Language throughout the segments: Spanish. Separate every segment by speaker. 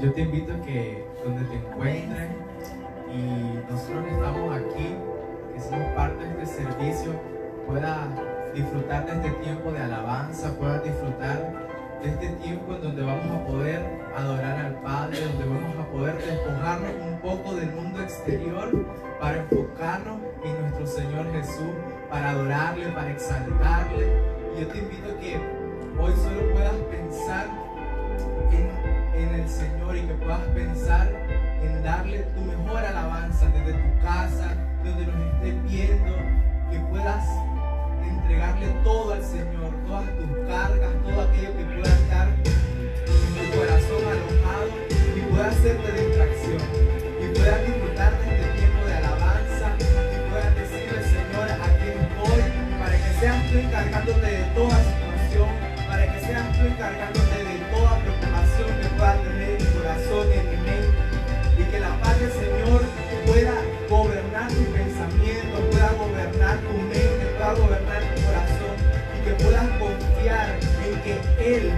Speaker 1: yo te invito a que donde te encuentres y nosotros que estamos aquí, que somos parte de este servicio, puedas disfrutar de este tiempo de alabanza, puedas disfrutar de este tiempo en donde vamos a poder adorar al Padre, donde vamos a poder despojarnos un poco del mundo exterior para enfocarnos en nuestro Señor Jesús, para adorarle, para exaltarle. Y yo te invito a que hoy solo puedas pensar en el Señor y que puedas pensar en darle tu mejor alabanza desde tu casa, donde nos estés viendo, que puedas entregarle todo al Señor, todas tus cargas, todo aquello que pueda estar en tu corazón alojado y pueda hacerte distracción y puedas disfrutar de este tiempo de alabanza y puedas decirle: Señor, aquí estoy, para que seas tú encargándote de toda situación, para que seas tú encargándote de toda preocupación que pueda tener en mi corazón, en mi mente, y que la paz del Señor pueda gobernar tus pensamientos, pueda gobernar tu mente, pueda gobernar tu corazón, y que puedas confiar en que Él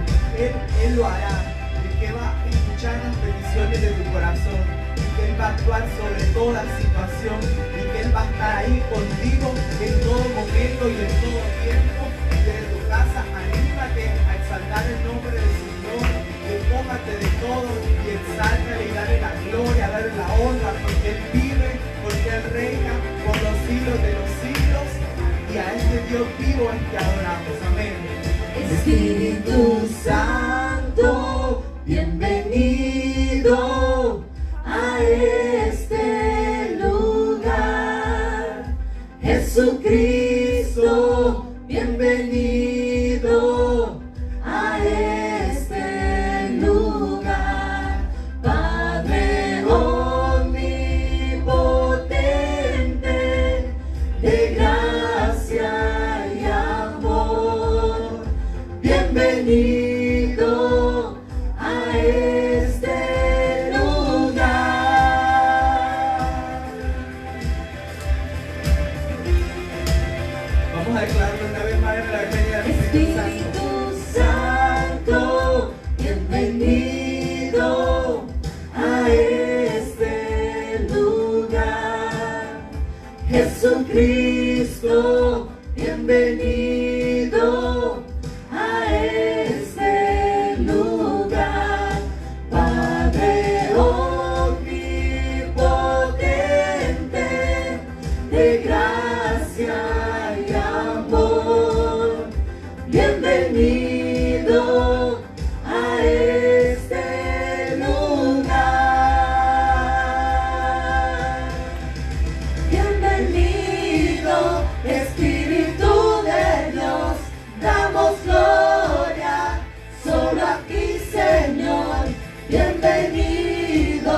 Speaker 1: lo hará, y que va a escuchar las peticiones de tu corazón, y que Él va a actuar sobre toda situación, y que Él va a estar ahí contigo en todo momento y en todo tiempo. Desde tu casa, anímate a exaltar el nombre del Señor, despójate de todo y exáltale y dale la gloria, dale la honra, porque Él vive, porque Él reina por los siglos de los siglos, y a este Dios vivo es que adoramos. Amén.
Speaker 2: Espíritu Santo, bienvenido a este lugar. Jesucristo, bienvenido a este lugar. Padre omnipotente, de gracia y amor, bienvenido a este lugar.
Speaker 1: Vamos a declararlo una vez más en la bienvenida del
Speaker 2: Espíritu Santo, bienvenido a este lugar. Jesucristo, bienvenido a este lugar. Padre omnipotente, de gracia y amor, bienvenido a este lugar. Bienvenido, Espíritu de Dios, damos gloria solo a ti, Señor. Bienvenido,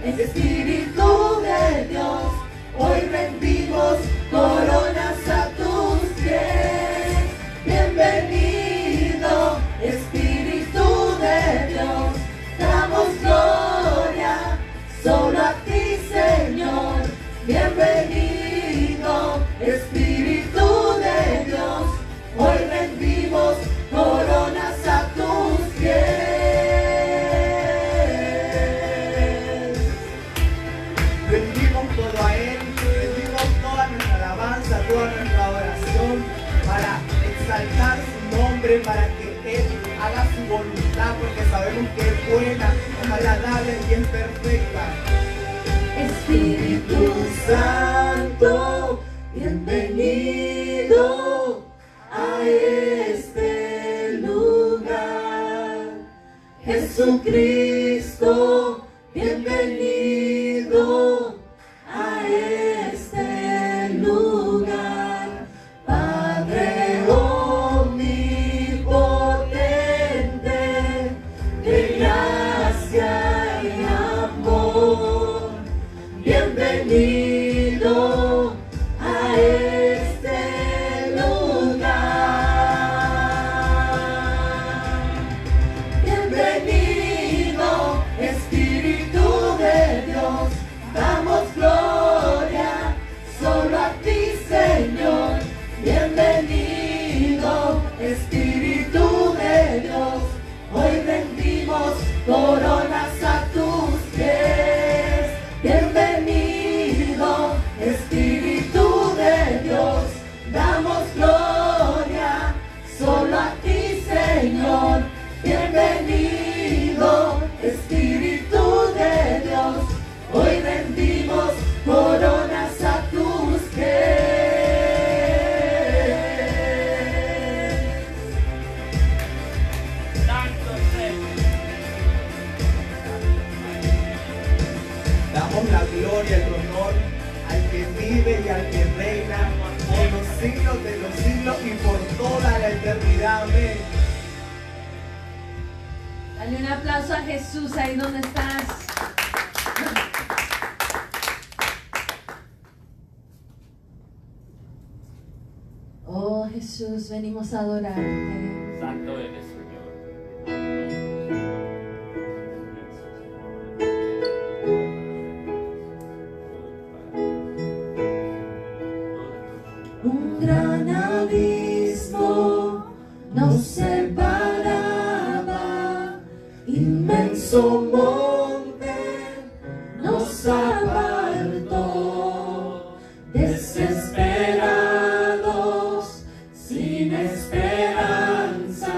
Speaker 2: Espíritu de Dios, hoy rendimos coronas a tus pies. Bienvenido, Espíritu de Dios, damos gloria solo a ti, Señor. Bienvenido, Espíritu de Dios, hoy rendimos coronas a tus pies.
Speaker 1: Rendimos todo a Él, rendimos toda nuestra alabanza, toda nuestra adoración, para exaltar su nombre, para que Él haga su voluntad, porque sabemos que es buena, es agradable y es perfecta.
Speaker 2: Espíritu Santo, bienvenido a este lugar. Jesucristo, bienvenido a este lugar. Padre omnipotente, de gracia y amor, bienvenido a este lugar. Bienvenido, Espíritu de
Speaker 1: Aleluya, amén.
Speaker 2: Dale un aplauso a Jesús ahí donde estás. Oh Jesús, venimos a adorarte.
Speaker 3: Santo eres, Señor.
Speaker 2: Un gran abismo nos separaba, inmenso monte nos apartó, desesperados, sin esperanza,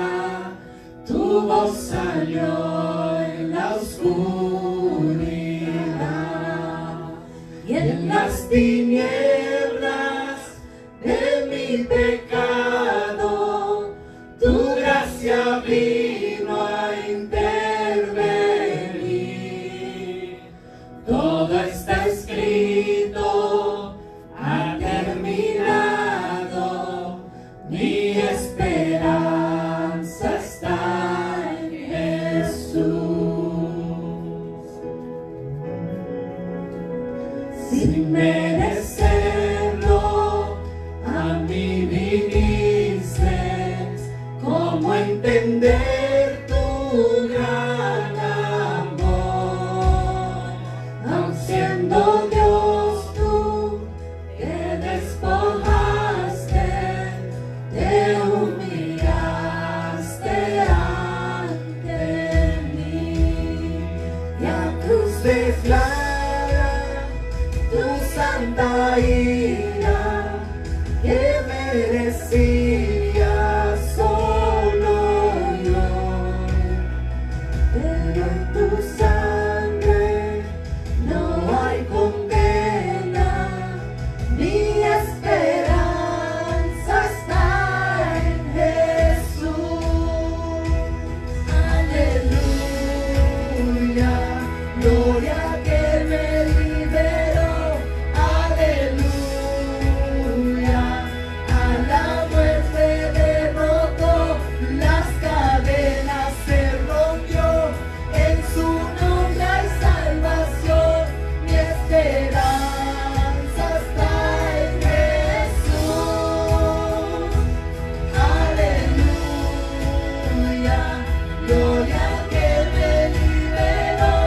Speaker 2: tu voz salió en la oscuridad y en las tinieblas de mi pecado, tu gracia vino a intervenir. Todo está escrito, ha terminado, mi esperanza está en Jesús. Sin merecerlo, a mí viniste. ¿Cómo entender tu gran amor? Aun siendo Dios tú, te despojaste, te humillaste ante mí. La cruz declara tu santa ira, que merecía solo yo, pero en tu sangre no hay condena, mi esperanza está en Jesús. Aleluya, gloria que me liberó. Aleluya, a la muerte derrotó, las cadenas se rompió, en su nombre hay salvación, mi esperanza está en Jesús. Aleluya, gloria que me liberó.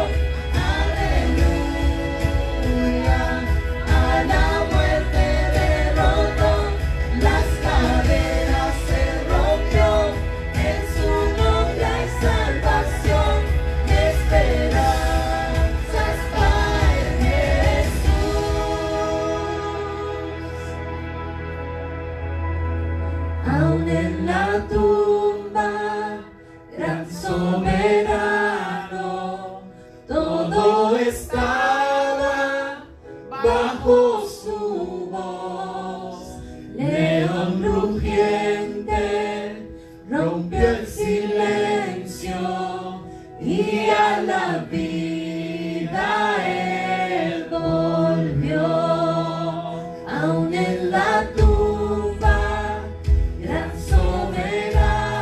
Speaker 2: Aleluya, a la muerte derrotó, las cadenas se rompió, en su nombre hay salvación, mi esperanza está en Jesús. Aún en la tumba, gran soberano, todo estaba bajo su voz. León rugiente rompió el silencio y a la vida él volvió. Aún en la tumba, gran soberano,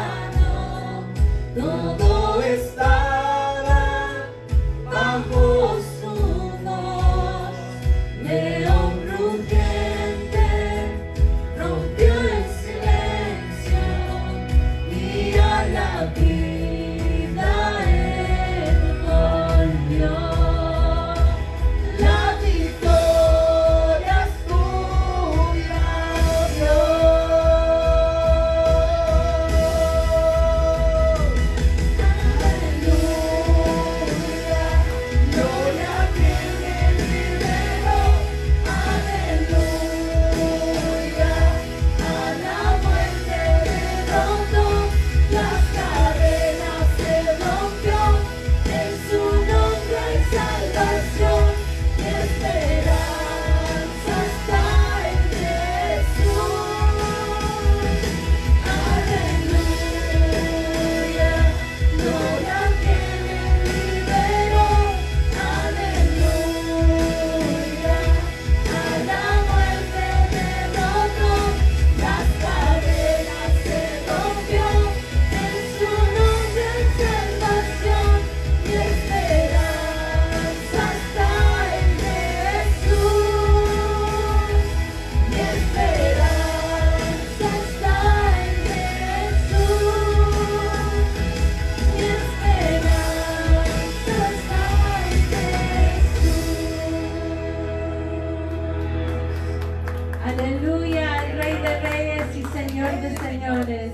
Speaker 3: Rey de Reyes y Señor de Señores,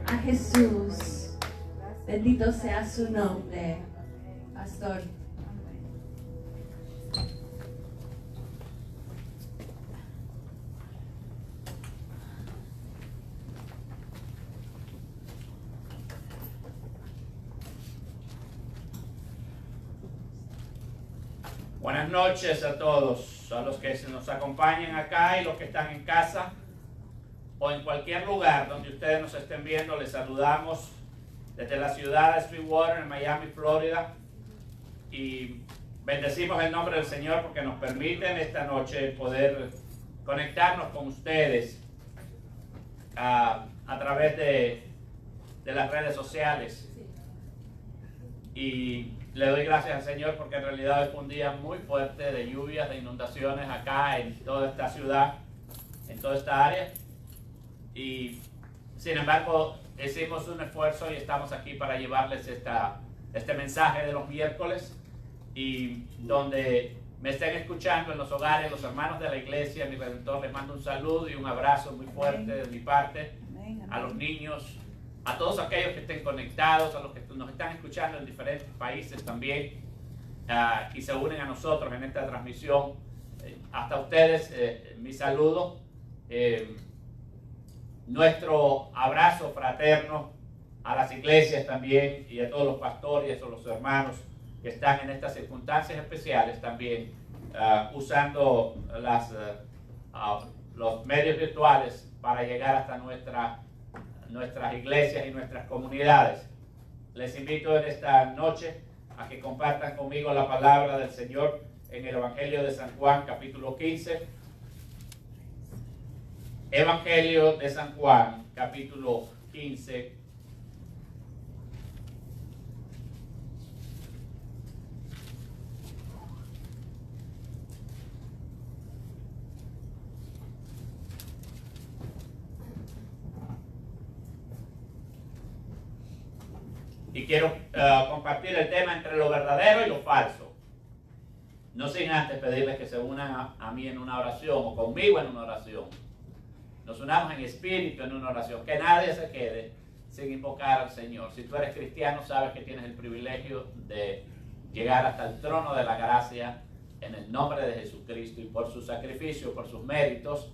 Speaker 3: a Jesús. Bendito sea su nombre, Pastor.
Speaker 4: Buenas noches a todos, a los que nos acompañan acá y los que están en casa o en cualquier lugar donde ustedes nos estén viendo. Les saludamos desde la ciudad de Sweetwater, en Miami, Florida, y bendecimos el nombre del Señor porque nos permiten esta noche poder conectarnos con ustedes a través de las redes sociales. Y le doy gracias al Señor porque en realidad hoy fue un día muy fuerte de lluvias, de inundaciones acá en toda esta ciudad, en toda esta área. Y sin embargo hicimos un esfuerzo y estamos aquí para llevarles este mensaje de los miércoles, y donde me estén escuchando en los hogares, los hermanos de la iglesia, mi Redentor, les mando un saludo y un abrazo muy fuerte de mi parte, a los niños, a todos aquellos que estén conectados, a los que nos están escuchando en diferentes países también, y se unen a nosotros en esta transmisión. Hasta ustedes, mi saludo, nuestro abrazo fraterno a las iglesias también, y a todos los pastores y a todos los hermanos que están en estas circunstancias especiales también, usando los medios virtuales para llegar hasta nuestras iglesias y nuestras comunidades. Les invito en esta noche a que compartan conmigo la palabra del Señor en el Evangelio de San Juan, capítulo 15. Evangelio de San Juan, capítulo 15. Y quiero compartir el tema entre lo verdadero y lo falso. No sin antes pedirles que se unan a mí en una oración, o conmigo en una oración. Nos unamos en espíritu en una oración. Que nadie se quede sin invocar al Señor. Si tú eres cristiano, sabes que tienes el privilegio de llegar hasta el trono de la gracia en el nombre de Jesucristo, y por su sacrificio, por sus méritos,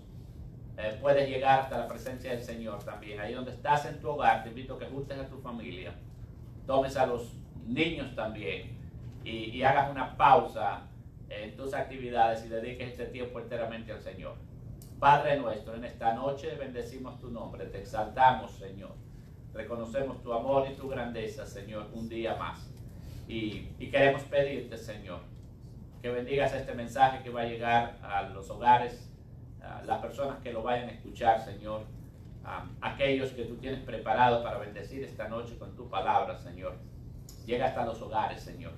Speaker 4: puedes llegar hasta la presencia del Señor también. Ahí donde estás en tu hogar, te invito a que juntes a tu familia, tomes a los niños también y hagas una pausa en tus actividades y dediques este tiempo enteramente al Señor. Padre nuestro, en esta noche bendecimos tu nombre, te exaltamos, Señor. Reconocemos tu amor y tu grandeza, Señor, un día más. Y queremos pedirte, Señor, que bendigas este mensaje que va a llegar a los hogares, a las personas que lo vayan a escuchar, Señor. Aquellos que tú tienes preparados para bendecir esta noche con tu palabra, Señor. Llega hasta los hogares, Señor.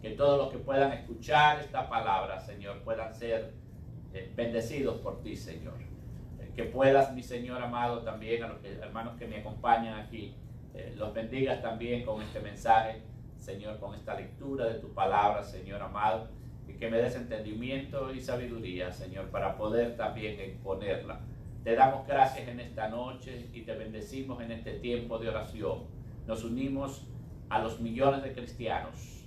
Speaker 4: Que todos los que puedan escuchar esta palabra, Señor, puedan ser bendecidos por ti, Señor. Que puedas, mi Señor amado, también a los hermanos que me acompañan aquí, los bendigas también con este mensaje, Señor, con esta lectura de tu palabra, Señor amado, y que me des entendimiento y sabiduría, Señor, para poder también exponerla. Te damos gracias en esta noche y te bendecimos en este tiempo de oración. Nos unimos a los millones de cristianos,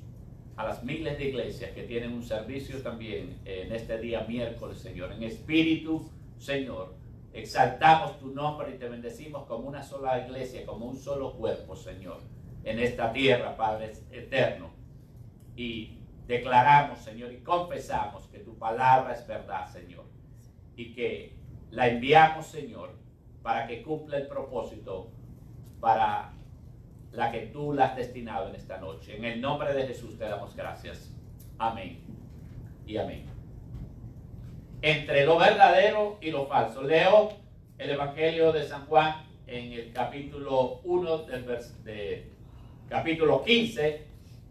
Speaker 4: a las miles de iglesias que tienen un servicio también en este día miércoles, Señor. En espíritu, Señor, exaltamos tu nombre y te bendecimos como una sola iglesia, como un solo cuerpo, Señor, en esta tierra, Padre eterno. Y declaramos, Señor, y confesamos que tu palabra es verdad, Señor, y que la enviamos, Señor, para que cumpla el propósito para la que tú la has destinado en esta noche. En el nombre de Jesús te damos gracias. Amén y amén. Entre lo verdadero y lo falso. Leo el Evangelio de San Juan en el capítulo 1 del capítulo 15,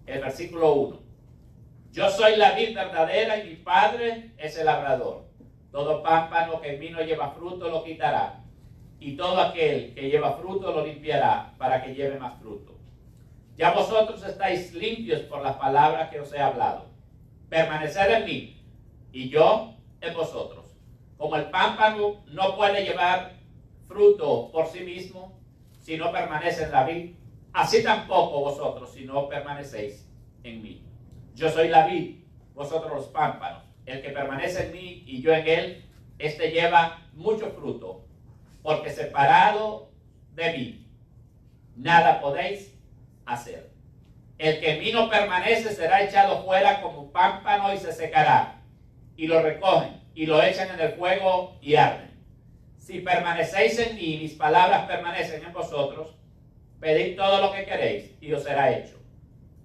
Speaker 4: el versículo 1. Yo soy la vid verdadera y mi Padre es el labrador. Todo pámpano que en mí no lleva fruto lo quitará, y todo aquel que lleva fruto lo limpiará para que lleve más fruto. Ya vosotros estáis limpios por las palabras que os he hablado. Permaneced en mí y yo en vosotros. Como el pámpano no puede llevar fruto por sí mismo si no permanece en la vid, así tampoco vosotros si no permanecéis en mí. Yo soy la vid, vosotros los pámpanos. El que permanece en mí y yo en él, este lleva mucho fruto, porque separado de mí, nada podéis hacer. El que en mí no permanece será echado fuera como un pámpano y se secará. Y lo recogen y lo echan en el fuego y arden. Si permanecéis en mí y mis palabras permanecen en vosotros, pedid todo lo que queréis y os será hecho.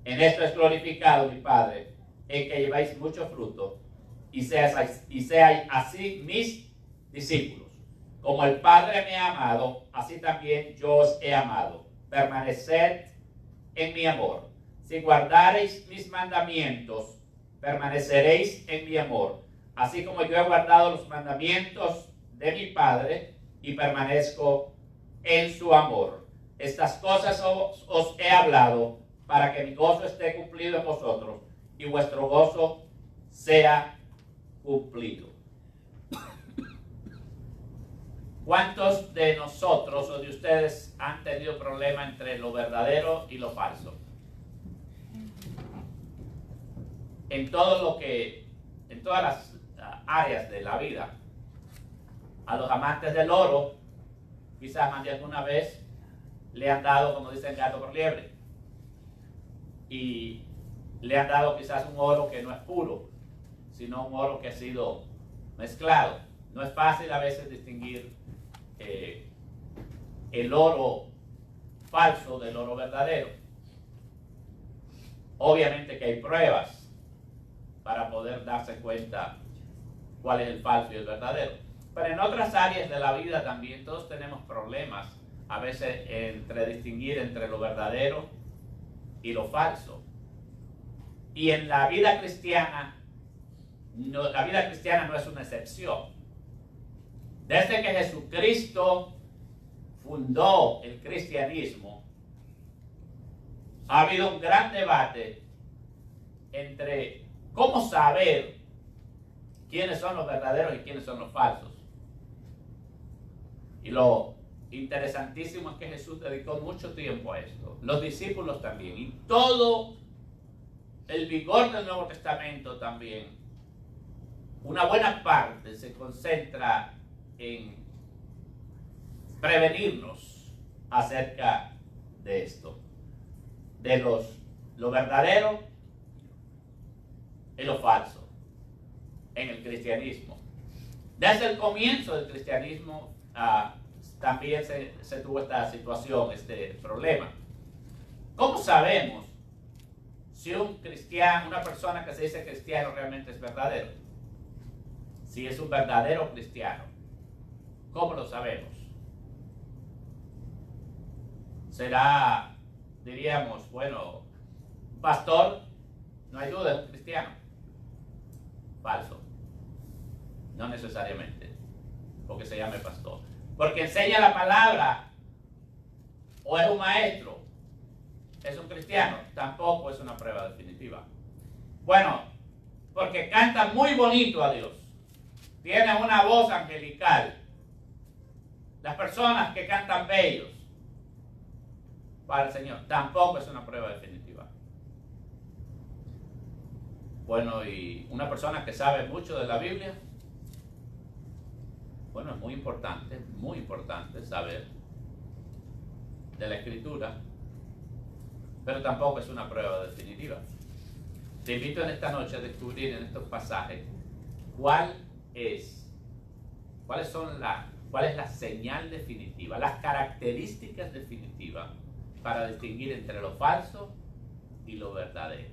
Speaker 4: En esto es glorificado mi Padre, en que lleváis mucho fruto y seáis así mis discípulos. Como el Padre me ha amado, así también yo os he amado. Permaneced en mi amor. Si guardareis mis mandamientos, permaneceréis en mi amor, así como yo he guardado los mandamientos de mi Padre y permanezco en su amor. Estas cosas os he hablado para que mi gozo esté cumplido en vosotros y vuestro gozo sea cumplido. ¿Cuántos de nosotros o de ustedes han tenido problema entre lo verdadero y lo falso? En todas las áreas de la vida. A los amantes del oro, quizás más de alguna vez le han dado, como dicen, gato por liebre. Y le han dado quizás un oro que no es puro, sino un oro que ha sido mezclado. No es fácil a veces distinguir el oro falso del oro verdadero. Obviamente que hay pruebas para poder darse cuenta cuál es el falso y el verdadero. Pero en otras áreas de la vida también todos tenemos problemas a veces entre distinguir entre lo verdadero y lo falso. Y en la vida cristiana no es una excepción. Desde que Jesucristo fundó el cristianismo, ha habido un gran debate entre cómo saber quiénes son los verdaderos y quiénes son los falsos. Y lo interesantísimo es que Jesús dedicó mucho tiempo a esto. Los discípulos también. Y todo el vigor del Nuevo Testamento también. Una buena parte se concentra en prevenirnos acerca de esto. De lo verdadero y lo falso en el cristianismo. Desde el comienzo del cristianismo también se tuvo esta situación, este problema. ¿Cómo sabemos si un cristiano, una persona que se dice cristiano realmente es verdadero? Si es un verdadero cristiano, ¿cómo lo sabemos? Será, diríamos, bueno, un pastor, no hay duda, es un cristiano. Falso. No necesariamente, porque se llame pastor. Porque enseña la palabra, o es un maestro, es un cristiano, tampoco es una prueba definitiva. Bueno, porque canta muy bonito a Dios, tiene una voz angelical. Las personas que cantan bellos para el Señor, tampoco es una prueba definitiva. Bueno, y una persona que sabe mucho de la Biblia, bueno, es muy importante saber de la Escritura, pero tampoco es una prueba definitiva. Te invito en esta noche a descubrir en estos pasajes cuál es la señal definitiva, las características definitivas para distinguir entre lo falso y lo verdadero.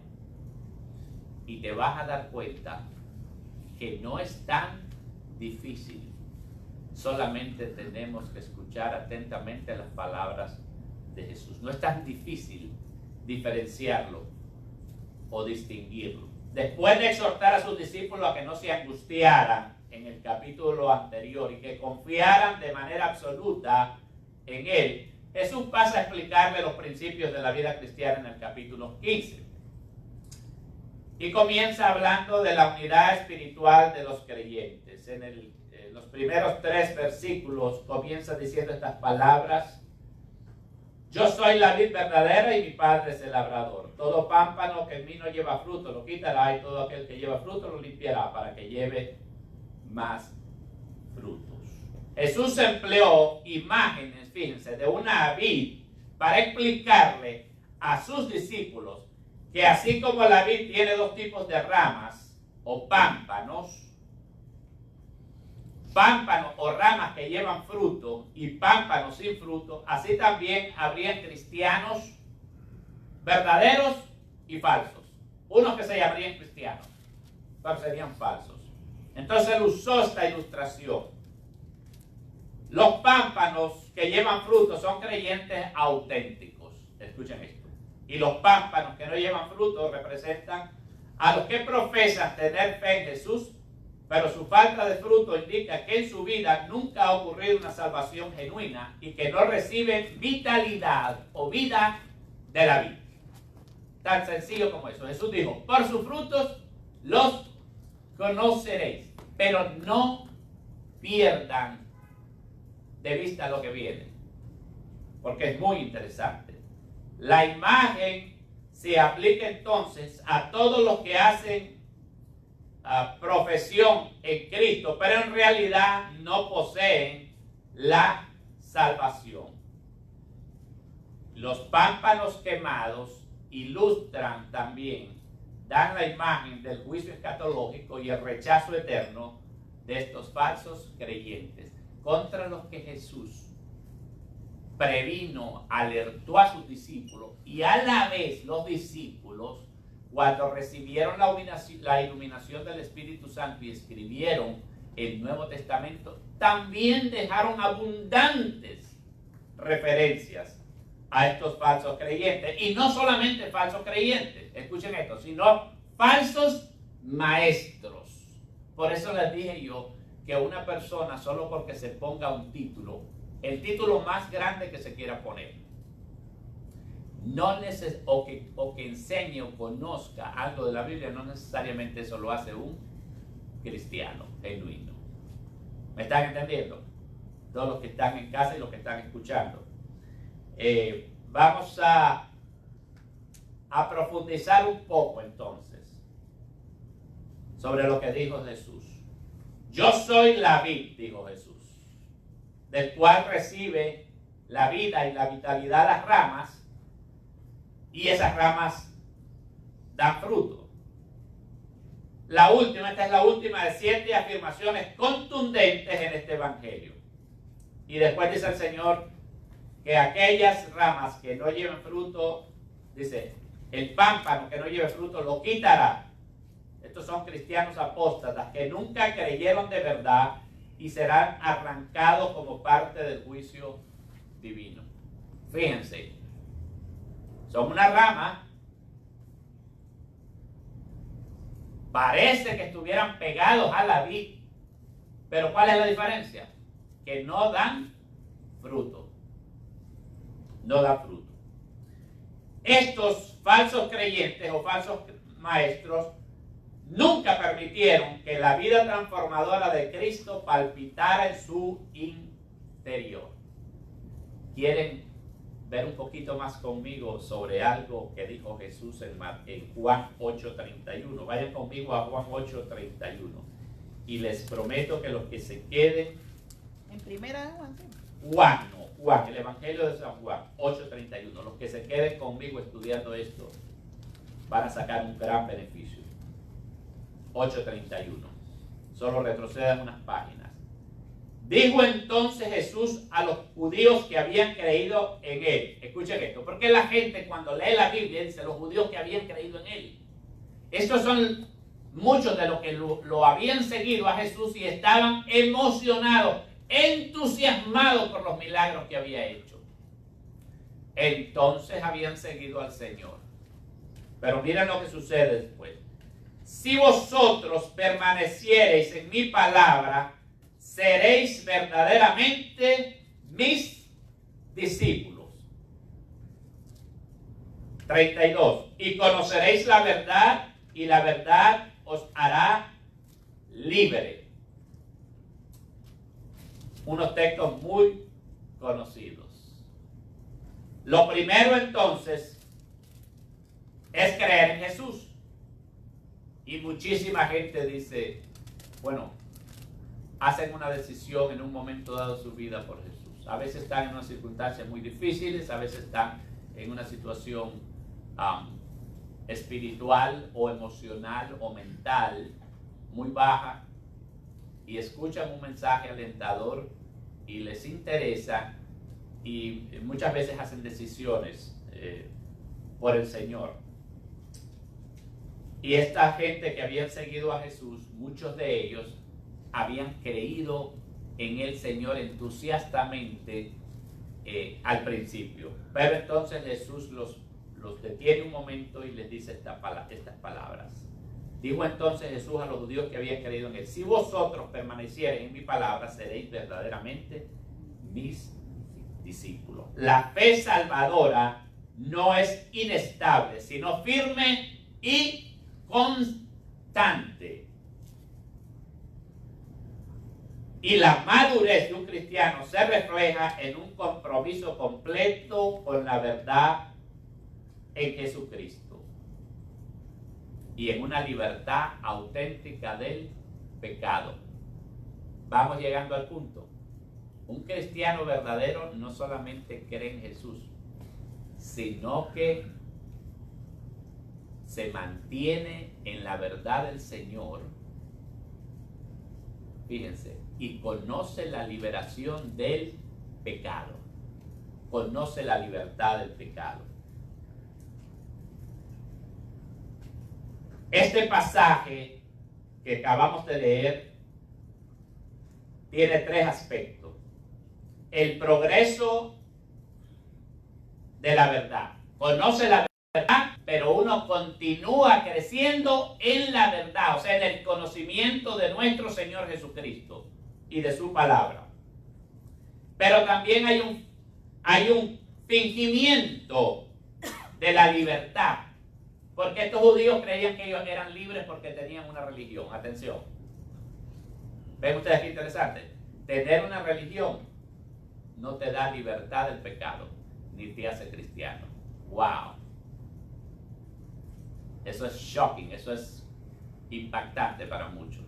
Speaker 4: Y te vas a dar cuenta que no es tan difícil. Solamente tenemos que escuchar atentamente las palabras de Jesús. No es tan difícil diferenciarlo o distinguirlo. Después de exhortar a sus discípulos a que no se angustiaran en el capítulo anterior y que confiaran de manera absoluta en Él, Jesús pasa a explicarle los principios de la vida cristiana en el capítulo 15. Y comienza hablando de la unidad espiritual de los creyentes. En el los primeros 3 versículos comienza diciendo estas palabras. Yo soy la vid verdadera y mi Padre es el labrador. Todo pámpano que en mí no lleva fruto lo quitará, y todo aquel que lleva fruto lo limpiará para que lleve más frutos. Jesús empleó imágenes, fíjense, de una vid para explicarle a sus discípulos que así como la vid tiene 2 tipos de ramas o pámpanos o ramas que llevan fruto y pámpanos sin fruto, así también habrían cristianos verdaderos y falsos. Unos que se llamarían cristianos, pero serían falsos. Entonces él usó esta ilustración. Los pámpanos que llevan fruto son creyentes auténticos. Escuchen esto. Y los pámpanos que no llevan fruto representan a los que profesan tener fe en Jesús, pero su falta de fruto indica que en su vida nunca ha ocurrido una salvación genuina y que no reciben vitalidad o vida de la vida. Tan sencillo como eso. Jesús dijo, por sus frutos los conoceréis, pero no pierdan de vista lo que viene, porque es muy interesante. La imagen se aplica entonces a todos los que hacen profesión en Cristo, pero en realidad no poseen la salvación. Los pámpanos quemados ilustran también, dan la imagen del juicio escatológico y el rechazo eterno de estos falsos creyentes, contra los que Jesús previno, alertó a sus discípulos, y a la vez los discípulos, cuando recibieron la iluminación del Espíritu Santo y escribieron el Nuevo Testamento, también dejaron abundantes referencias a estos falsos creyentes. Y no solamente falsos creyentes, escuchen esto, sino falsos maestros. Por eso les dije yo que una persona, solo porque se ponga un título, el título más grande que se quiera poner, o que enseñe o conozca algo de la Biblia, no necesariamente eso lo hace un cristiano genuino. ¿Me están entendiendo? Todos los que están en casa y los que están escuchando. Vamos a profundizar un poco entonces sobre lo que dijo Jesús. Yo soy la vid, dijo Jesús, del cual recibe la vida y la vitalidad las ramas, y esas ramas dan fruto. Esta es la última de 7 afirmaciones contundentes en este evangelio. Y después dice el Señor que aquellas ramas que no lleven fruto, dice, el pámpano que no lleve fruto lo quitará. Estos son cristianos apóstatas que nunca creyeron de verdad y serán arrancados como parte del juicio divino. Fíjense, son una rama, parece que estuvieran pegados a la vid, pero ¿cuál es la diferencia? Que no dan fruto. No dan fruto. Estos falsos creyentes o falsos maestros nunca permitieron que la vida transformadora de Cristo palpitara en su interior. ¿Quieren ver un poquito más conmigo sobre algo que dijo Jesús en Juan 8:31? Vayan conmigo a Juan 8:31. Y les prometo que los que se queden...
Speaker 5: En primera de Juan, ¿sí?
Speaker 4: Juan, el Evangelio de San Juan 8:31. Los que se queden conmigo estudiando esto van a sacar un gran beneficio. 8:31. Solo retrocedan unas páginas. Dijo entonces Jesús a los judíos que habían creído en él. Escuchen esto, porque la gente cuando lee la Biblia dice los judíos que habían creído en él. Estos son muchos de los que lo habían seguido a Jesús y estaban emocionados, entusiasmados por los milagros que había hecho. Entonces habían seguido al Señor. Pero miren lo que sucede después. Si vosotros permaneciereis en mi palabra, seréis verdaderamente mis discípulos. 32. Y conoceréis la verdad, y la verdad os hará libre. unos textos muy conocidos. Lo primero entonces es creer en Jesús. Y muchísima gente dice, bueno, hacen una decisión en un momento dado de su vida por Jesús. A veces están en unas circunstancias muy difíciles, a veces están en una situación espiritual o emocional o mental muy baja y escuchan un mensaje alentador y les interesa y muchas veces hacen decisiones por el Señor. Y esta gente que habían seguido a Jesús, muchos de ellos habían creído en el Señor entusiastamente al principio. Pero entonces Jesús los detiene un momento y les dice estas palabras. Dijo entonces Jesús a los judíos que habían creído en él: si vosotros permaneciereis en mi palabra, seréis verdaderamente mis discípulos. La fe salvadora no es inestable, sino firme y constante. Y la madurez de un cristiano se refleja en un compromiso completo con la verdad en Jesucristo y en una libertad auténtica del pecado. Vamos llegando al punto. Un cristiano verdadero no solamente cree en Jesús, sino que se mantiene en la verdad del Señor. Fíjense, y conoce la liberación del pecado. Conoce la libertad del pecado. Este pasaje que acabamos de leer tiene tres aspectos. El progreso de la verdad. Conoce la verdad, pero uno continúa creciendo en la verdad, o sea, en el conocimiento de nuestro Señor Jesucristo y de su palabra. Pero también hay un fingimiento de la libertad, porque estos judíos creían que ellos eran libres porque tenían una religión. Atención. ¿Ven ustedes qué interesante? Tener una religión no te da libertad del pecado, ni te hace cristiano. ¡Wow! Eso es shocking, eso es impactante para muchos.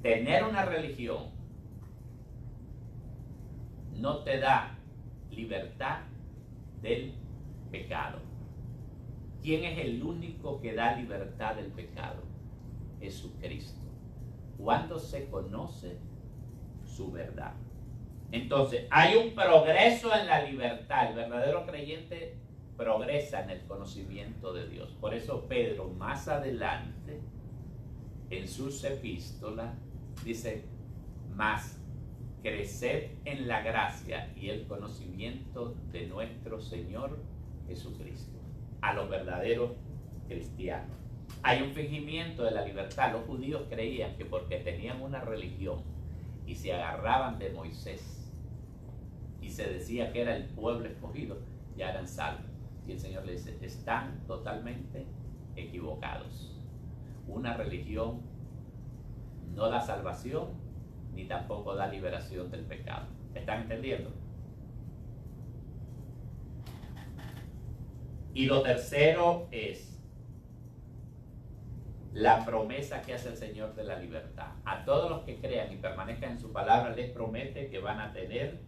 Speaker 4: Tener una religión no te da libertad del pecado. ¿Quién es el único que da libertad del pecado? Jesucristo. Cuando se conoce su verdad. Entonces, hay un progreso en la libertad. El verdadero creyente progresa en el conocimiento de Dios. Por eso Pedro más adelante en sus epístolas dice: más creced en la gracia y el conocimiento de nuestro Señor Jesucristo. A los verdaderos cristianos. Hay un fingimiento de la libertad. Los judíos creían que porque tenían una religión y se agarraban de Moisés y se decía que era el pueblo escogido, ya eran salvos. Y el Señor le dice: están totalmente equivocados. Una religión no da salvación ni tampoco da liberación del pecado. ¿Están entendiendo? Y lo tercero es la promesa que hace el Señor de la libertad. A todos los que crean y permanezcan en su palabra les promete que van a tener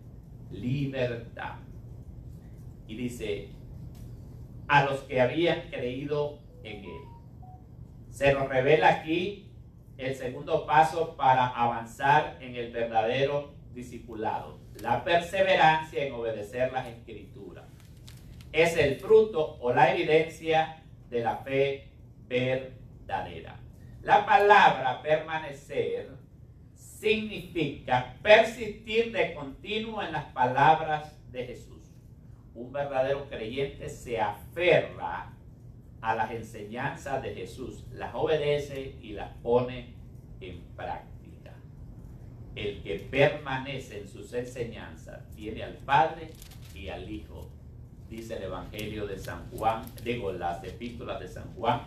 Speaker 4: libertad. Y dice: a los que habían creído en él. Se nos revela aquí el segundo paso para avanzar en el verdadero discipulado: la perseverancia en obedecer las Escrituras. Es el fruto o la evidencia de la fe verdadera. La palabra permanecer significa persistir de continuo en las palabras de Jesús. Un verdadero creyente se aferra a las enseñanzas de Jesús, las obedece y las pone en práctica. El que permanece en sus enseñanzas tiene al Padre y al Hijo, dice el Evangelio de San Juan, digo, las epístolas de San Juan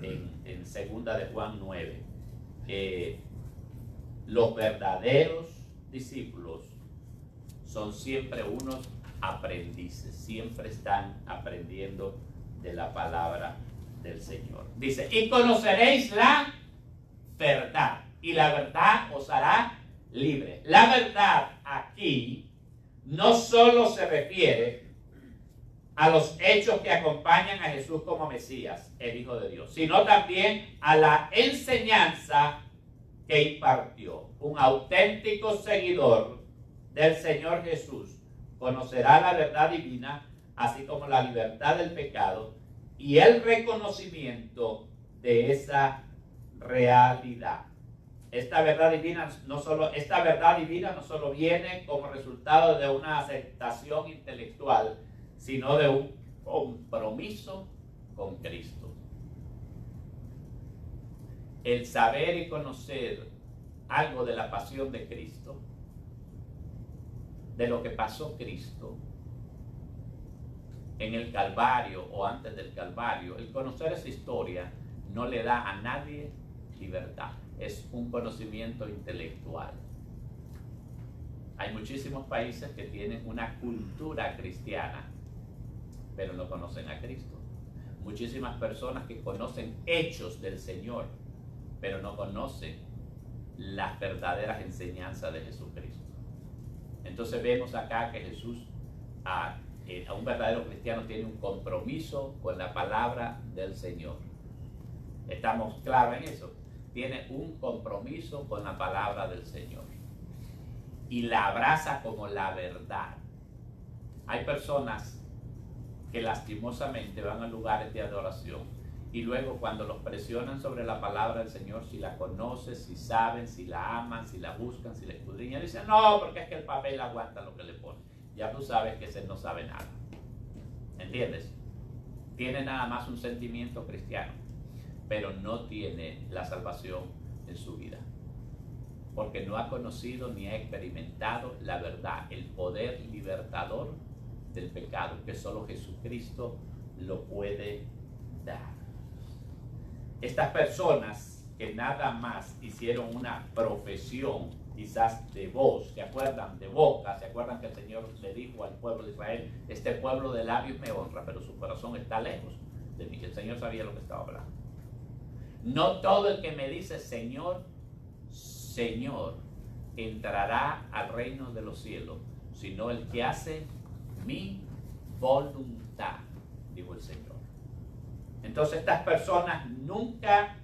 Speaker 4: en segunda de Juan 9. Los verdaderos discípulos son siempre unos aprendices, siempre están aprendiendo de la palabra del Señor. Dice, y conoceréis la verdad, y la verdad os hará libre. La verdad aquí no solo se refiere a los hechos que acompañan a Jesús como Mesías, el Hijo de Dios, sino también a la enseñanza que impartió. Un auténtico seguidor del Señor Jesús conocerá la verdad divina, así como la libertad del pecado y el reconocimiento de esa realidad. Esta verdad divina no solo viene como resultado de una aceptación intelectual, sino de un compromiso con Cristo. El saber y conocer algo de la pasión de Cristo, de lo que pasó Cristo en el Calvario o antes del Calvario, el conocer esa historia no le da a nadie libertad, es un conocimiento intelectual. Hay muchísimos países que tienen una cultura cristiana, pero no conocen a Cristo. Muchísimas personas que conocen hechos del Señor, pero no conocen las verdaderas enseñanzas de Jesucristo. Entonces vemos acá que Jesús a un verdadero cristiano tiene un compromiso con la palabra del Señor. ¿Estamos claros en eso? Tiene un compromiso con la palabra del Señor y la abraza como la verdad. Hay personas que lastimosamente van a lugares de adoración y luego cuando los presionan sobre la palabra del Señor, si la conocen, si saben, si la aman, si la buscan, si la escudriñan, dicen no, porque es que el papel aguanta lo que le pone. Ya tú sabes que ese no sabe nada. ¿Entiendes? Tiene nada más un sentimiento cristiano, pero no tiene la salvación en su vida, porque no ha conocido ni ha experimentado la verdad, el poder libertador del pecado, que solo Jesucristo lo puede dar. Estas personas que nada más hicieron una profesión, quizás de voz, se acuerdan de boca, se acuerdan que el Señor le dijo al pueblo de Israel, este pueblo de labios me honra, pero su corazón está lejos de mí. El Señor sabía lo que estaba hablando. No todo el que me dice Señor, Señor, entrará al reino de los cielos, sino el que hace mi voluntad, dijo el Señor. Entonces estas personas nunca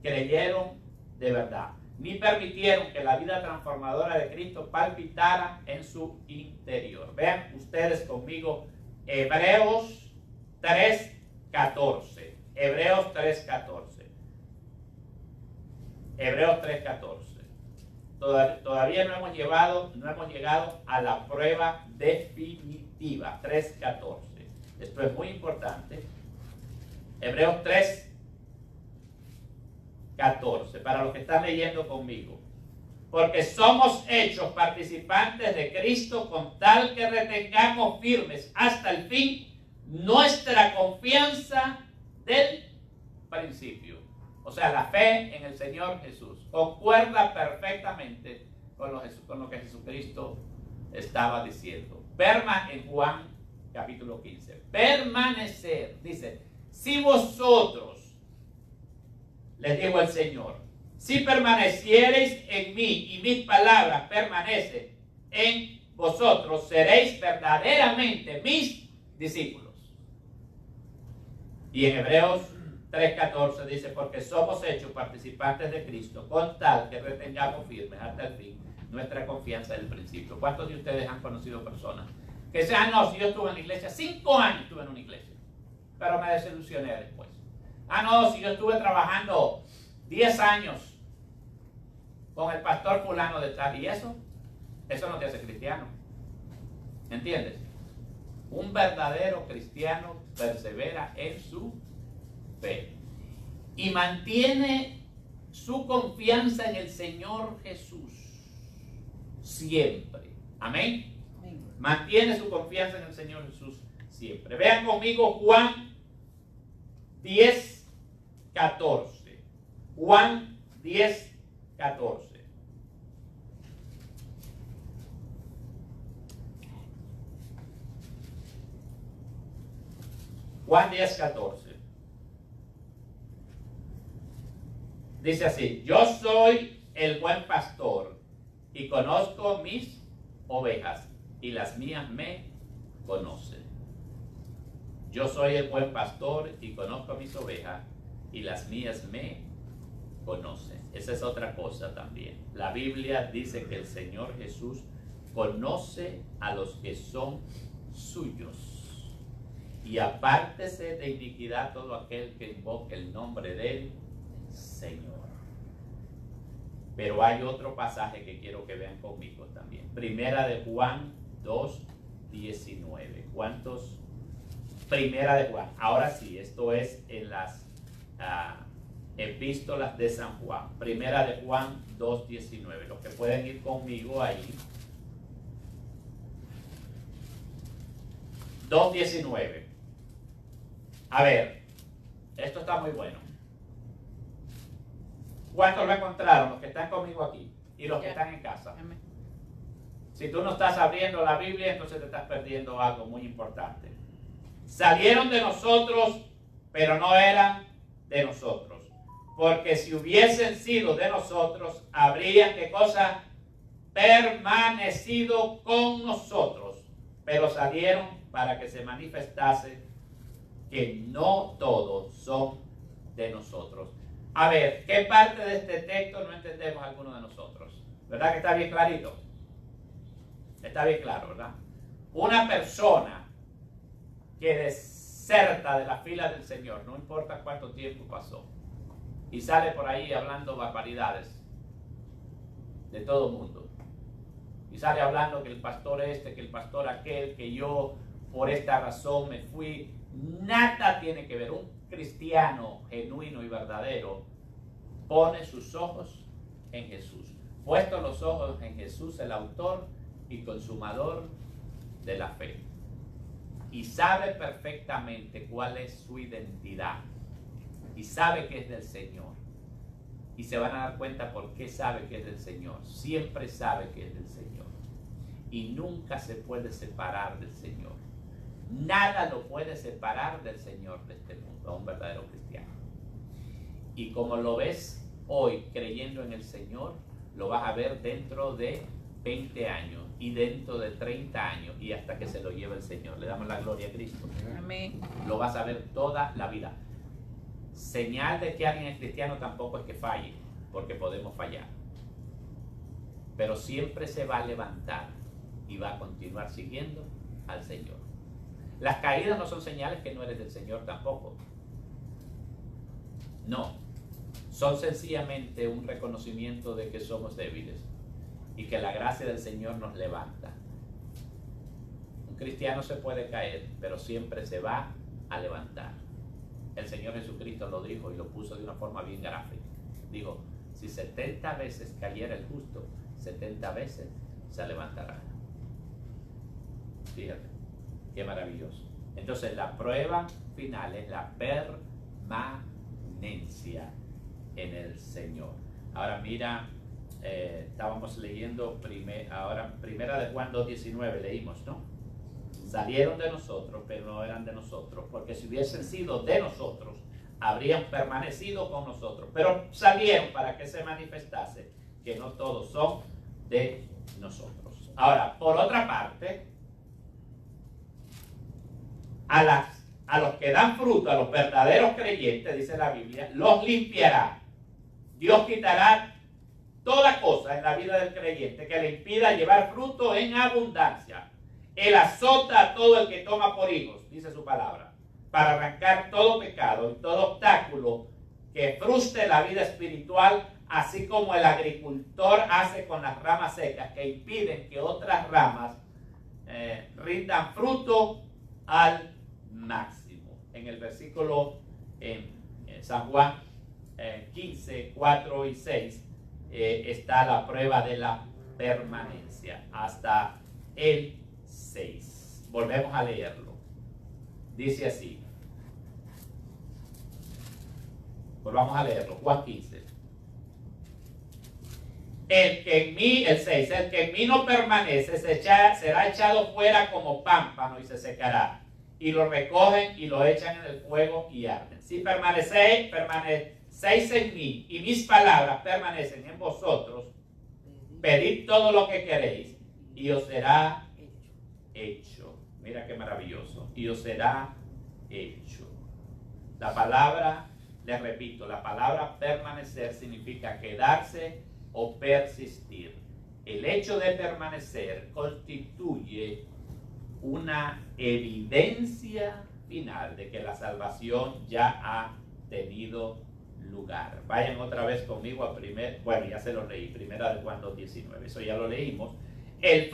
Speaker 4: creyeron de verdad, ni permitieron que la vida transformadora de Cristo palpitara en su interior. Vean ustedes conmigo Hebreos 3:14. Hebreos 3:14. Hebreos 3:14. Todavía no hemos llegado a la prueba definitiva. 3:14. Esto es muy importante. Hebreos 3:14, para los que están leyendo conmigo. Porque somos hechos participantes de Cristo con tal que retengamos firmes hasta el fin nuestra confianza del principio. O sea, la fe en el Señor Jesús concuerda perfectamente con lo que Jesucristo estaba diciendo. En Juan capítulo 15. Permanecer, dice, si vosotros, les digo el Señor, si permaneciereis en mí y mis palabras permanecen en vosotros, seréis verdaderamente mis discípulos. Y en Hebreos 3:14 dice, porque somos hechos participantes de Cristo, con tal que retengamos firmes hasta el fin nuestra confianza del principio. ¿Cuántos de ustedes han conocido personas que dicen, no, si yo estuve en la iglesia, 5 años estuve en una iglesia, pero me desilusioné después? No, si yo estuve trabajando 10 años con el pastor fulano de tal, y eso no te hace cristiano. ¿Entiendes? Un verdadero cristiano persevera en su fe y mantiene su confianza en el Señor Jesús siempre. Amén. Mantiene su confianza en el Señor Jesús siempre. Vean conmigo Juan 10:14. Juan 10:14. Juan 10:14. Dice así: yo soy el buen pastor y conozco mis ovejas y las mías me conocen. Yo soy el buen pastor y conozco mis ovejas y las mías me conocen. Esa es otra cosa también. La Biblia dice que el Señor Jesús conoce a los que son suyos. Y apártese de iniquidad todo aquel que invoque el nombre del Señor. Pero hay otro pasaje que quiero que vean conmigo también. Primera de Juan 2:19. ¿Cuántos? Primera de Juan. Ahora sí, esto es en las epístolas de San Juan. Primera de Juan 2:19. Los que pueden ir conmigo ahí. 2:19. A ver, esto está muy bueno. ¿Cuántos lo encontraron? Los que están conmigo aquí y los que están en casa.
Speaker 5: Amén.
Speaker 4: Si tú no estás abriendo la Biblia, entonces te estás perdiendo algo muy importante. Salieron de nosotros, pero no eran de nosotros. Porque si hubiesen sido de nosotros, habrían, ¿qué cosa? Permanecido con nosotros. Pero salieron para que se manifestase que no todos son de nosotros. A ver, ¿qué parte de este texto no entendemos alguno de nosotros? ¿Verdad que está bien clarito? Está bien claro, ¿verdad? Una persona que deserta de la fila del Señor, no importa cuánto tiempo pasó, y sale por ahí hablando barbaridades de todo el mundo, y sale hablando que el pastor este, que el pastor aquel, que yo por esta razón me fui, nada tiene que ver. Un cristiano genuino y verdadero pone sus ojos en Jesús. Puesto los ojos en Jesús, el autor y consumador de la fe. Y sabe perfectamente cuál es su identidad. Y sabe que es del Señor. Y se van a dar cuenta por qué sabe que es del Señor. Siempre sabe que es del Señor. Y nunca se puede separar del Señor. Nada lo puede separar del Señor de este mundo, a un verdadero cristiano. Y como lo ves hoy creyendo en el Señor, lo vas a ver dentro de 20 años y dentro de 30 años y hasta que se lo lleve el Señor. Le damos la gloria a Cristo.
Speaker 5: Amén.
Speaker 4: Lo vas a ver toda la vida. Señal de que alguien es cristiano tampoco es que falle, porque podemos fallar. Pero siempre se va a levantar y va a continuar siguiendo al Señor. Las caídas no son señales que no eres del Señor tampoco. No. Son sencillamente un reconocimiento de que somos débiles y que la gracia del Señor nos levanta. Un cristiano se puede caer, pero siempre se va a levantar. El Señor Jesucristo lo dijo y lo puso de una forma bien gráfica. Dijo, si 70 veces cayera el justo, 70 veces se levantará. Fíjate. Qué maravilloso. Entonces la prueba final es la permanencia en el Señor. Ahora mira, estábamos leyendo primera de Juan 2:19 leímos, ¿no? Salieron de nosotros, pero no eran de nosotros, porque si hubiesen sido de nosotros, habrían permanecido con nosotros. Pero salieron para que se manifestase que no todos son de nosotros. Ahora, por otra parte, a los que dan fruto, a los verdaderos creyentes, dice la Biblia, los limpiará. Dios quitará toda cosa en la vida del creyente que le impida llevar fruto en abundancia. Él azota a todo el que toma por hijos, dice su palabra, para arrancar todo pecado y todo obstáculo que frustre la vida espiritual, así como el agricultor hace con las ramas secas que impiden que otras ramas rindan fruto al máximo. En el versículo en San Juan 15, 4 y 6 está la prueba de la permanencia hasta el 6. Volvemos a leerlo. Dice así. Volvamos a leerlo. Juan 15. El que en mí, el 6, el que en mí no permanece será echado fuera como pámpano y se secará. y lo recogen y lo echan en el fuego y arden. Si permanecéis en mí y mis palabras permanecen en vosotros, pedid todo lo que queréis y os será hecho. Mira qué maravilloso. Y os será hecho. La palabra, les repito, la palabra permanecer significa quedarse o persistir. El hecho de permanecer constituye una evidencia final de que la salvación ya ha tenido lugar. Vayan otra vez conmigo a ya se lo leí, primera de Juan 2:19, eso ya lo leímos. El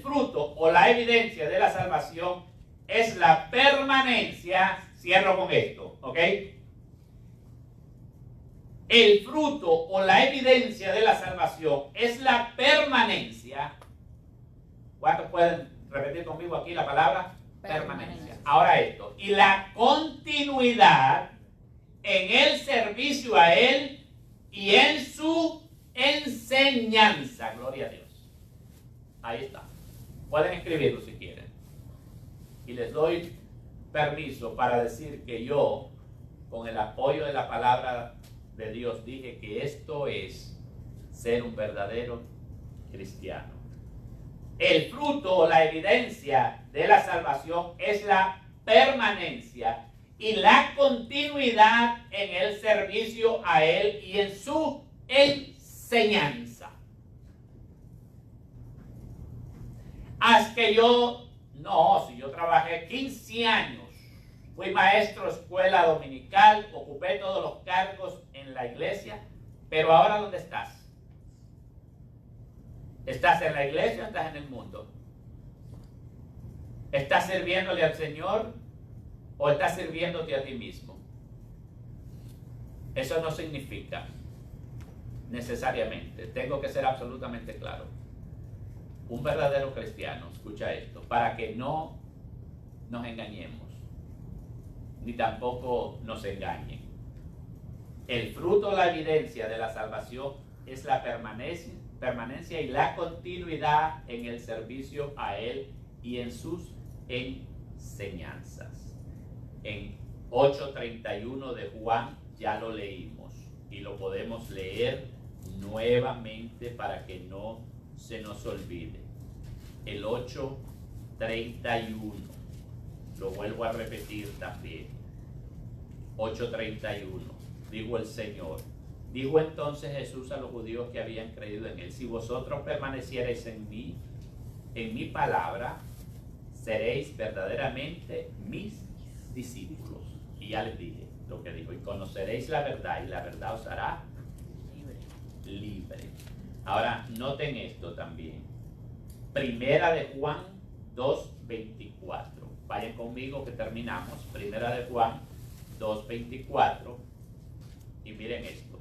Speaker 4: fruto o la evidencia de la salvación es la permanencia, cierro con esto, ¿ok? El fruto o la evidencia de la salvación es la permanencia. ¿Cuántos pueden repetir conmigo aquí la palabra? Permanencia. Ahora esto. Y la continuidad en el servicio a Él y en su enseñanza. Gloria a Dios. Ahí está. Pueden escribirlo si quieren. Y les doy permiso para decir que yo, con el apoyo de la palabra de Dios, dije que esto es ser un verdadero cristiano. El fruto o la evidencia de la salvación es la permanencia y la continuidad en el servicio a Él y en su enseñanza. Si yo trabajé 15 años, fui maestro de escuela dominical, ocupé todos los cargos en la iglesia, pero ahora ¿dónde estás? ¿Estás en la iglesia o estás en el mundo? ¿Estás sirviéndole al Señor o estás sirviéndote a ti mismo? Eso no significa necesariamente, tengo que ser absolutamente claro. Un verdadero cristiano, escucha esto, para que no nos engañemos, ni tampoco nos engañen. El fruto, la evidencia de la salvación es la permanencia y la continuidad en el servicio a Él y en sus enseñanzas. En 8:31 de Juan ya lo leímos y lo podemos leer nuevamente para que no se nos olvide. El 8:31, lo vuelvo a repetir también. 8:31, dijo el Señor. Dijo entonces Jesús a los judíos que habían creído en Él: si vosotros permaneciereis en mí, en mi palabra, seréis verdaderamente mis discípulos. Y ya les dije lo que dijo: y conoceréis la verdad, y la verdad os hará libre. Ahora, noten esto también. Primera de Juan 2:24. Vayan conmigo que terminamos. Primera de Juan 2:24. Y miren esto.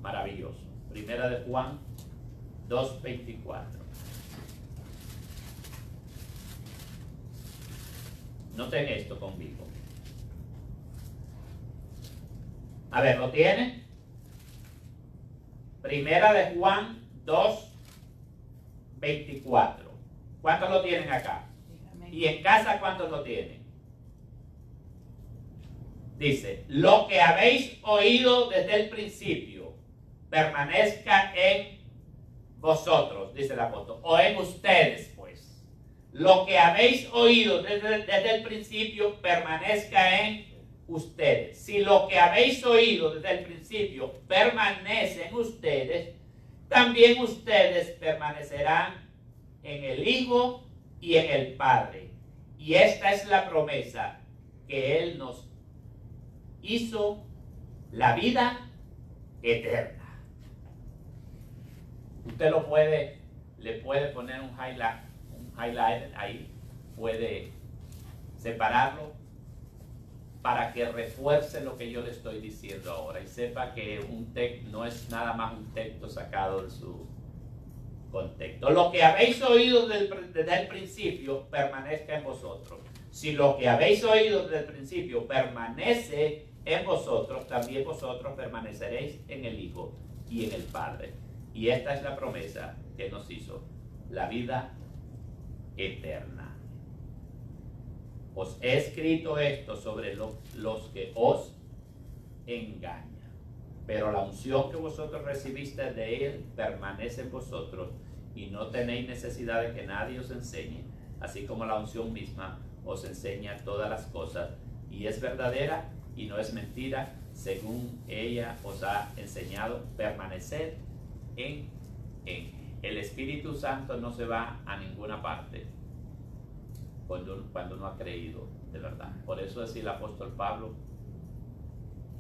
Speaker 4: Maravilloso. Primera de Juan 2:24. Noten esto conmigo. A ver, ¿lo tienen? Primera de Juan 2:24. ¿Cuántos lo tienen acá? Y en casa, ¿cuántos lo tienen? Dice: lo que habéis oído desde el principio permanezca en vosotros, dice el apóstol, o en ustedes, pues. Lo que habéis oído desde el principio permanezca en ustedes. Si lo que habéis oído desde el principio permanece en ustedes, también ustedes permanecerán en el Hijo y en el Padre. Y esta es la promesa que Él nos hizo, la vida eterna. Usted le puede poner un highlight ahí, puede separarlo para que refuerce lo que yo le estoy diciendo ahora y sepa que un texto no es nada más un texto sacado de su contexto. Lo que habéis oído desde el principio permanezca en vosotros. Si lo que habéis oído desde el principio permanece en vosotros, también vosotros permaneceréis en el Hijo y en el Padre. Y esta es la promesa que nos hizo, la vida eterna. Os he escrito esto sobre los que os engañan. Pero la unción que vosotros recibiste de Él permanece en vosotros y no tenéis necesidad de que nadie os enseñe, así como la unción misma os enseña todas las cosas y es verdadera y no es mentira, según ella os ha enseñado. Permanecer en. El Espíritu Santo no se va a ninguna parte cuando uno ha creído de verdad. Por eso decía el apóstol Pablo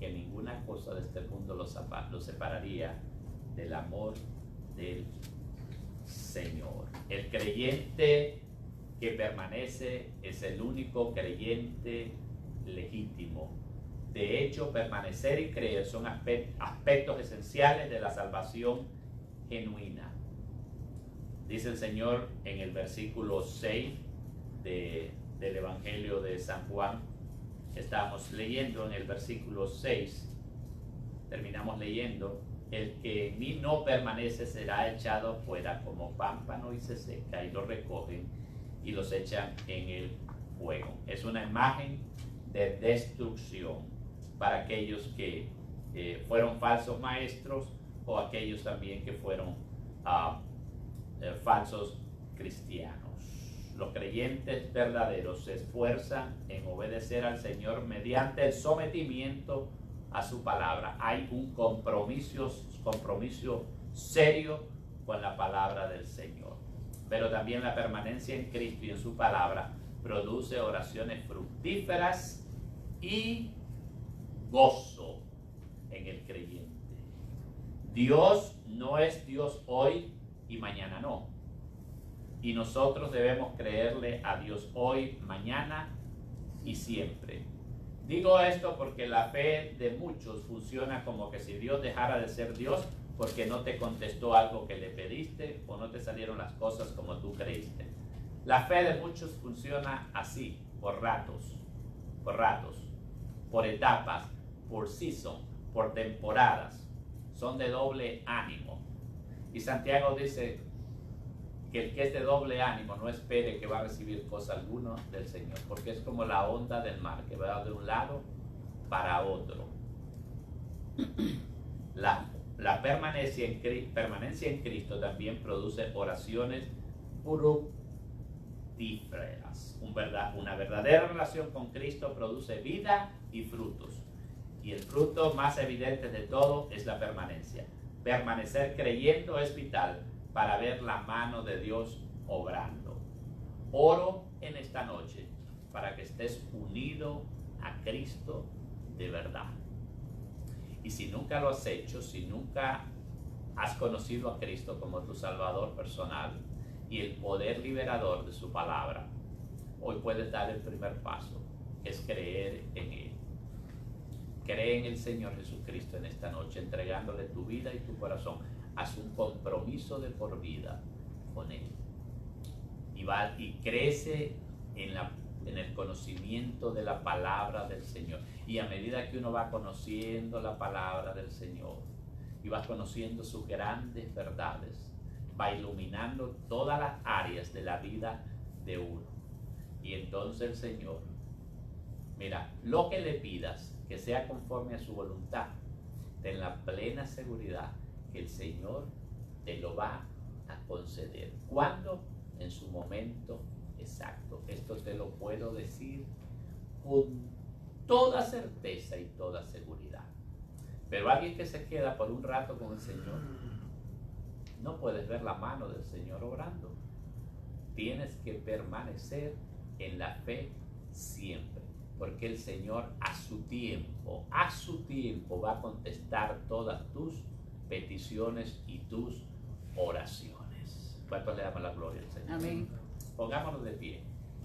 Speaker 4: que ninguna cosa de este mundo lo separaría del amor del Señor. El creyente que permanece es el único creyente legítimo. De hecho, permanecer y creer son aspectos esenciales de la salvación genuina. Dice el Señor en el versículo 6 del Evangelio de San Juan. Estábamos leyendo en el versículo 6, terminamos leyendo: el que en mí no permanece será echado fuera como pámpano y se seca, y lo recogen y los echan en el fuego. Es una imagen de destrucción para aquellos que fueron falsos maestros, o aquellos también que fueron falsos cristianos. Los creyentes verdaderos se esfuerzan en obedecer al Señor mediante el sometimiento a su palabra. Hay un compromiso serio con la palabra del Señor. Pero también la permanencia en Cristo y en su palabra produce oraciones fructíferas y gozo en el creyente. Dios no es Dios hoy y mañana no. Y nosotros debemos creerle a Dios hoy, mañana y siempre. Digo esto porque la fe de muchos funciona como que si Dios dejara de ser Dios porque no te contestó algo que le pediste o no te salieron las cosas como tú creíste. La fe de muchos funciona así, por ratos, por etapas, por season, por temporadas. Son de doble ánimo. Y Santiago dice que el que es de doble ánimo no espere que va a recibir cosa alguna del Señor, porque es como la onda del mar, que va de un lado para otro. La permanencia en Cristo también produce oraciones fructíferas. Una verdadera relación con Cristo produce vida y frutos. Y el fruto más evidente de todo es la permanencia. Permanecer creyendo es vital para ver la mano de Dios obrando. Oro en esta noche para que estés unido a Cristo de verdad. Y si nunca lo has hecho, si nunca has conocido a Cristo como tu Salvador personal y el poder liberador de su palabra, hoy puedes dar el primer paso, es creer en Él. Cree en el Señor Jesucristo en esta noche, entregándole tu vida y tu corazón. Haz un compromiso de por vida con Él. Y crece en el conocimiento de la palabra del Señor. Y a medida que uno va conociendo la palabra del Señor y va conociendo sus grandes verdades, va iluminando todas las áreas de la vida de uno. Y entonces el Señor, mira, lo que le pidas, que sea conforme a su voluntad, ten la plena seguridad que el Señor te lo va a conceder. ¿Cuándo? En su momento exacto. Esto te lo puedo decir con toda certeza y toda seguridad. Pero alguien que se queda por un rato con el Señor, no puedes ver la mano del Señor obrando. Tienes que permanecer en la fe siempre, porque el Señor a su tiempo va a contestar todas tus peticiones y tus oraciones. ¿Cuántos le damos la gloria al Señor?
Speaker 5: Amén.
Speaker 4: Pongámonos de pie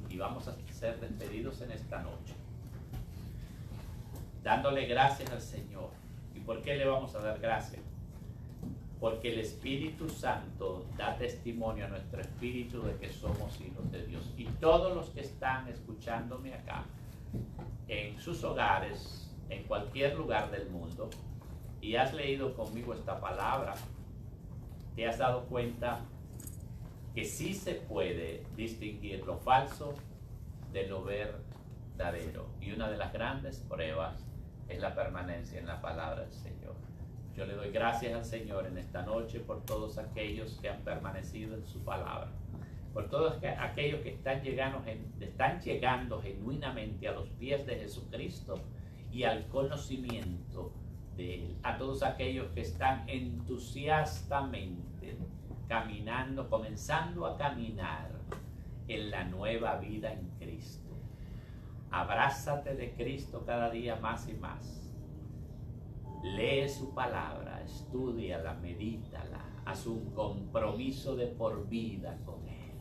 Speaker 4: y vamos a ser despedidos en esta noche, dándole gracias al Señor. ¿Y por qué le vamos a dar gracias? Porque el Espíritu Santo da testimonio a nuestro espíritu de que somos hijos de Dios. Y todos los que están escuchándome acá, en sus hogares, en cualquier lugar del mundo, y has leído conmigo esta palabra, te has dado cuenta que sí se puede distinguir lo falso de lo verdadero. verdadero. Y una de las grandes pruebas es la permanencia en la palabra del Señor. Yo le doy gracias al Señor en esta noche por todos aquellos que han permanecido en su palabra, por todos aquellos que están llegando genuinamente a los pies de Jesucristo y al conocimiento de Él, a todos aquellos que están entusiastamente caminando, comenzando a caminar en la nueva vida en Cristo. Abrázate de Cristo cada día más y más. Lee su palabra, estúdiala, medítala, haz un compromiso de por vida con Él,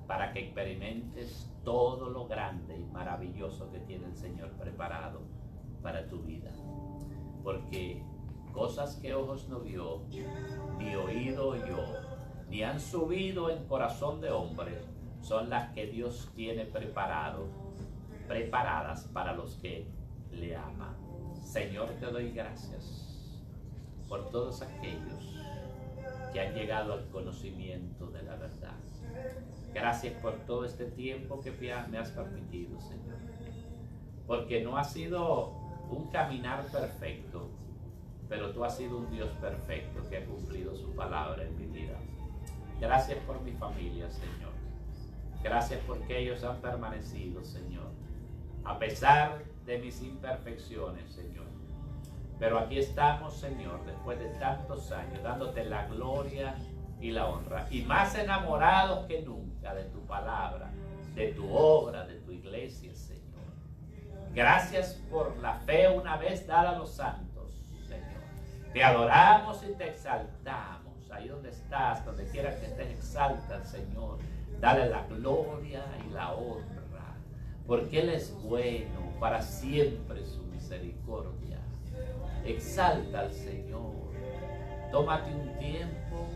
Speaker 4: para que experimentes todo lo grande y maravilloso que tiene el Señor preparado para tu vida. Porque cosas que ojos no vio, ni oído oyó, ni han subido en corazón de hombre, son las que Dios tiene preparadas para los que le aman. Señor, te doy gracias por todos aquellos que han llegado al conocimiento de la verdad. Gracias por todo este tiempo que me has permitido, Señor. Porque no ha sido un caminar perfecto, pero tú has sido un Dios perfecto que ha cumplido su palabra en mi vida. Gracias por mi familia, Señor. Gracias porque ellos han permanecido, Señor, a pesar de mis imperfecciones, Señor. Pero aquí estamos, Señor, después de tantos años, dándote la gloria y la honra, y más enamorados que nunca de tu palabra, de tu obra, de tu iglesia, Señor. Gracias por la fe una vez dada a los santos, Señor. Te adoramos y te exaltamos. Ahí donde estás, donde quiera que estés, exalta al Señor. Dale la gloria y la honra, porque Él es bueno, para siempre su misericordia. Exalta al Señor. Tómate un tiempo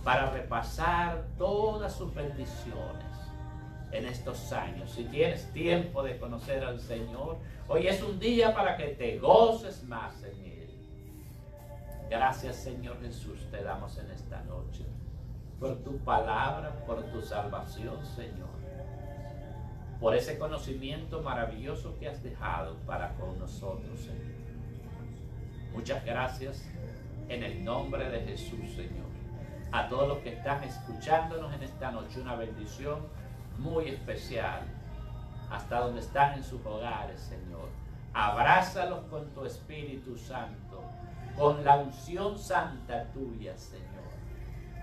Speaker 4: para repasar todas sus bendiciones en estos años. Si tienes tiempo de conocer al Señor, hoy es un día para que te goces más en Él. Gracias, Señor Jesús, te damos en esta noche por tu palabra, por tu salvación, Señor, por ese conocimiento maravilloso que has dejado para con nosotros, Señor. Muchas gracias en el nombre de Jesús, Señor. A todos los que están escuchándonos en esta noche, una bendición muy especial hasta donde están en sus hogares, Señor. Abrázalos con tu Espíritu Santo, con la unción santa tuya, Señor.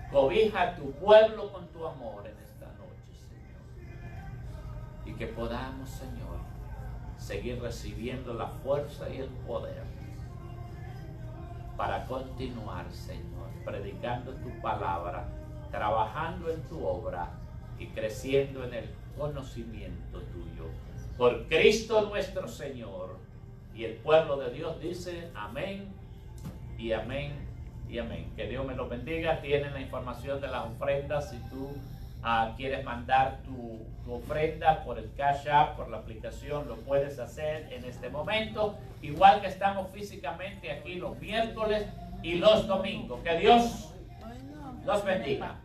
Speaker 4: Cobija a tu pueblo con tu amor en esta noche, Señor. Y que podamos, Señor, seguir recibiendo la fuerza y el poder para continuar, Señor, predicando tu palabra, trabajando en tu obra y creciendo en el conocimiento tuyo. Por Cristo nuestro Señor. Y el pueblo de Dios dice amén y amén y amén. Que Dios me los bendiga. Tienen la información de las ofrendas. Si tú quieres mandar tu ofrenda por el Cash App, por la aplicación, lo puedes hacer en este momento. Igual que estamos físicamente aquí los miércoles y los domingos. Que Dios los bendiga.